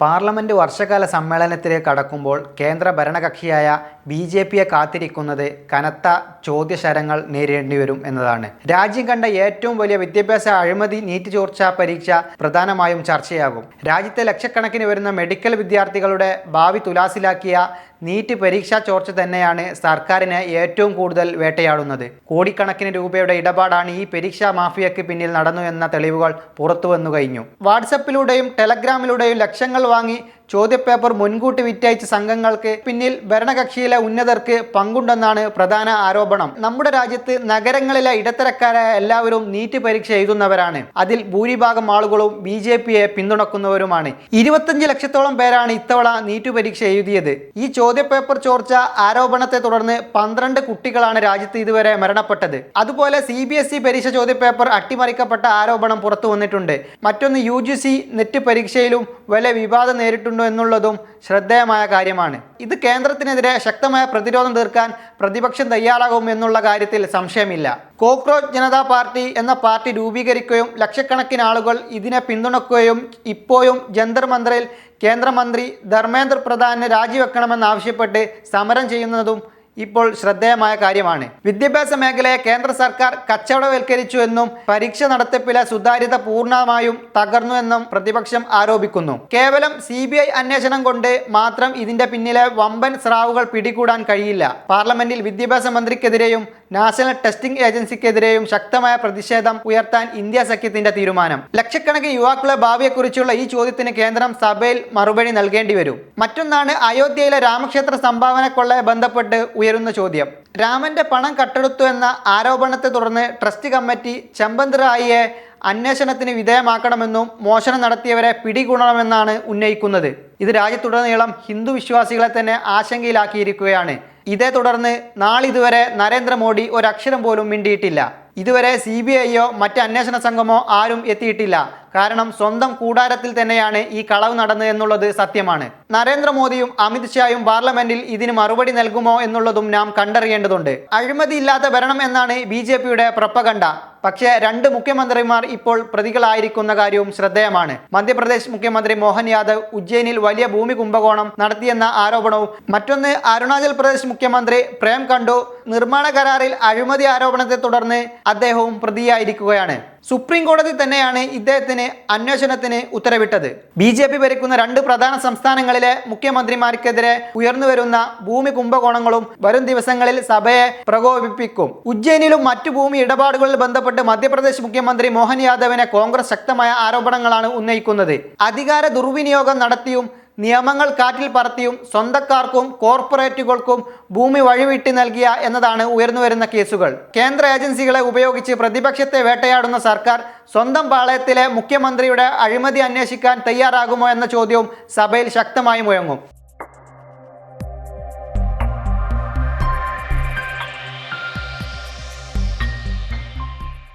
Parliament വർഷകാല സമ്മേളനത്തിലേക്ക് കടക്കുമ്പോൾ കേന്ദ്ര ഭരണകക്ഷിയായ ബി.ജെ.പിയെ കാത്തിരിക്കുന്നത് കനത്ത ചോദ്യശരങ്ങൾ നേരിടേണ്ടി വരും എന്നതാണ്. രാജ്യം കണ്ട ഏറ്റവും വലിയ വിദ്യാഭ്യാസ അഴിമതി നീറ്റ് ചോർച്ചാ പരീക്ഷ പ്രധാനമായും ചർച്ചയാകും. രാജ്യത്തെ ലക്ഷക്കണക്കിന് വരുന്ന മെഡിക്കൽ വിദ്യാർത്ഥികളുടെ ഭാവി തുലാസിലാക്കിയ നീറ്റ് പരീക്ഷാ ചോർച്ച തന്നെയാണ് സർക്കാരിനെ ഏറ്റവും കൂടുതൽ വേട്ടയാടുന്നത്. കോടിക്കണക്കിന് രൂപയുടെ ഇടപാടാണ് ഈ പരീക്ഷാ മാഫിയയ്ക്ക് പിന്നിൽ നടന്നു എന്ന തെളിവുകൾ പുറത്തു വന്നു കഴിഞ്ഞു. വാട്സപ്പിലൂടെയും ടെലഗ്രാമിലൂടെയും ലക്ഷങ്ങൾ വാങ്ങി ചോദ്യപേപ്പർ മുൻകൂട്ടി വിറ്റയച്ച സംഘങ്ങൾക്ക് പിന്നിൽ ഭരണകക്ഷിയിലെ ഉന്നതർക്ക് പങ്കുണ്ടെന്നാണ് പ്രധാന ആരോപണം. നമ്മുടെ രാജ്യത്ത് നഗരങ്ങളിലെ ഇടത്തരക്കാരായ എല്ലാവരും നീറ്റ് പരീക്ഷ എഴുതുന്നവരാണ്. അതിൽ ഭൂരിഭാഗം ആളുകളും ബി.ജെ.പിയെ പിന്തുണക്കുന്നവരുമാണ്. 25 ലക്ഷത്തോളം പേരാണ് ഇത്തവണ നീറ്റ് പരീക്ഷ എഴുതിയത്. ഈ ചോദ്യപേപ്പർ ചോർച്ച ആരോപണത്തെ തുടർന്ന് 12 കുട്ടികളാണ് രാജ്യത്ത് ഇതുവരെ മരണപ്പെട്ടത്. അതുപോലെ CBSE പരീക്ഷ ചോദ്യപേപ്പർ അട്ടിമറിക്കപ്പെട്ട ആരോപണം പുറത്തു വന്നിട്ടുണ്ട്. മറ്റൊന്ന് UGC നെറ്റ് പരീക്ഷയിലും വലിയ വിവാദം നേരിട്ടുണ്ട് എന്നുള്ളതും ശ്രദ്ധേയമായ കാര്യമാണ്. ഇത് കേന്ദ്രത്തിനെതിരെ ശക്തമായ പ്രതിരോധം തീർക്കാൻ പ്രതിപക്ഷം തയ്യാറാകും എന്നുള്ള കാര്യത്തിൽ സംശയമില്ല. കോക്രോച്ച് ജനതാ പാർട്ടി എന്ന പാർട്ടി രൂപീകരിക്കുകയും ലക്ഷക്കണക്കിന് ആളുകൾ ഇതിനെ പിന്തുണക്കുകയും ഇപ്പോഴും ജന്തർ മന്ദിറിൽ കേന്ദ്രമന്ത്രി ധർമ്മേന്ദ്ര പ്രധാനെ രാജിവെക്കണമെന്നാവശ്യപ്പെട്ട് സമരം ചെയ്യുന്നതും ഇപ്പോൾ ശ്രദ്ധേയമായ കാര്യമാണ്. വിദ്യാഭ്യാസ മേഖലയെ കേന്ദ്ര സർക്കാർ കച്ചവടവൽക്കരിച്ചു എന്നും പരീക്ഷ നടത്തിപ്പിലെ സുതാര്യത പൂർണ്ണമായും തകർന്നു എന്നും പ്രതിപക്ഷം ആരോപിക്കുന്നു. കേവലം CBI അന്വേഷണം കൊണ്ട് മാത്രം ഇതിന്റെ പിന്നിലെ വമ്പൻ സ്രാവുകൾ പിടികൂടാൻ കഴിയില്ല. പാർലമെന്റിൽ വിദ്യാഭ്യാസ മന്ത്രിക്കെതിരെയും നാഷണൽ ടെസ്റ്റിംഗ് ഏജൻസിക്കെതിരെയും ശക്തമായ പ്രതിഷേധം ഉയർത്താൻ ഇന്ത്യ സഖ്യത്തിന്റെ തീരുമാനം. ലക്ഷക്കണക്കിന് യുവാക്കളുടെ ഭാവിയെക്കുറിച്ചുള്ള ഈ ചോദ്യത്തിന് കേന്ദ്രം സഭയിൽ മറുപടി നൽകേണ്ടി വരും. മറ്റൊന്നാണ് അയോധ്യയിലെ രാമക്ഷേത്ര സംഭാവന കൊള്ളയെ ബന്ധപ്പെട്ട് ഉയരുന്ന ചോദ്യം. രാമന്റെ പണം കട്ടെടുത്തു എന്ന ആരോപണത്തെ തുടർന്ന് ട്രസ്റ്റ് കമ്മിറ്റി ചമ്പന്ത് റായിയെ അന്വേഷണത്തിന് വിധേയമാക്കണമെന്നും മോഷണം നടത്തിയവരെ പിടികൂടണമെന്നാണ് ഉന്നയിക്കുന്നത്. ഇത് രാജ്യത്തുടനീളം ഹിന്ദു വിശ്വാസികളെ തന്നെ ആശങ്കയിലാക്കിയിരിക്കുകയാണ്. ഇതേ തുടർന്ന് നാളിതുവരെ നരേന്ദ്രമോദി ഒരക്ഷരം പോലും മിണ്ടിയിട്ടില്ല. ഇതുവരെ CBIയോ മറ്റ് അന്വേഷണ സംഘമോ ആരും എത്തിയിട്ടില്ല. കാരണം സ്വന്തം കൂടാരത്തിൽ തന്നെയാണ് ഈ കളവ് നടന്നത് എന്നുള്ളത് സത്യമാണ്. നരേന്ദ്രമോദിയും അമിത്ഷായും പാർലമെന്റിൽ ഇതിന് മറുപടി നൽകുമോ എന്നുള്ളതും നാം കണ്ടറിയേണ്ടതുണ്ട്. അഴിമതിയില്ലാത്ത ഭരണം എന്നാണ് BJPയുടെ പ്രൊപ്പഗണ്ട. പക്ഷേ 2 മുഖ്യമന്ത്രിമാർ ഇപ്പോൾ പ്രതികളായിരിക്കുന്ന കാര്യവും ശ്രദ്ധേയമാണ്. മധ്യപ്രദേശ് മുഖ്യമന്ത്രി മോഹൻ യാദവ് ഉജ്ജയിനിൽ വലിയ ഭൂമി കുംഭകോണം നടത്തിയെന്ന ആരോപണവും മറ്റൊന്ന് അരുണാചൽ പ്രദേശ് മുഖ്യമന്ത്രി പ്രേം ഖണ്ഡു നിർമ്മാണ കരാറിൽ അഴിമതി ആരോപണത്തെ തുടർന്ന് അദ്ദേഹവും പ്രതിയായിരിക്കുകയാണ്. സുപ്രീം കോടതി തന്നെയാണ് ഇദ്ദേഹത്തിന് അന്വേഷണത്തിന് ഉത്തരവിട്ടത്. BJP ഭരിക്കുന്ന 2 പ്രധാന സംസ്ഥാനങ്ങളിലെ മുഖ്യമന്ത്രിമാർക്കെതിരെ ഉയർന്നുവരുന്ന ഭൂമി കുംഭകോണങ്ങളും വരും ദിവസങ്ങളിൽ സഭയെ പ്രകോപിപ്പിക്കും. ഉജ്ജയിനിലും മറ്റു ഭൂമി ഇടപാടുകളിൽ ബന്ധപ്പെട്ട് മധ്യപ്രദേശ് മുഖ്യമന്ത്രി മോഹൻ യാദവിനെ കോൺഗ്രസ് ശക്തമായ ആരോപണങ്ങളാണ് ഉന്നയിക്കുന്നത്. അധികാര ദുർവിനിയോഗം നടത്തിയും നിയമങ്ങൾ കാറ്റിൽ പറത്തിയും സ്വന്തക്കാർക്കും കോർപ്പറേറ്റുകൾക്കും ഭൂമി വഴിവിട്ടി നൽകിയ എന്നതാണ് ഉയർന്നുവരുന്ന കേസുകൾ. കേന്ദ്ര ഏജൻസികളെ ഉപയോഗിച്ച് പ്രതിപക്ഷത്തെ വേട്ടയാടുന്ന സർക്കാർ സ്വന്തം പാളയത്തിലെ മുഖ്യമന്ത്രിയുടെ അഴിമതി അന്വേഷിക്കാൻ തയ്യാറാകുമോ എന്ന ചോദ്യവും സഭയിൽ ശക്തമായി മുഴങ്ങും.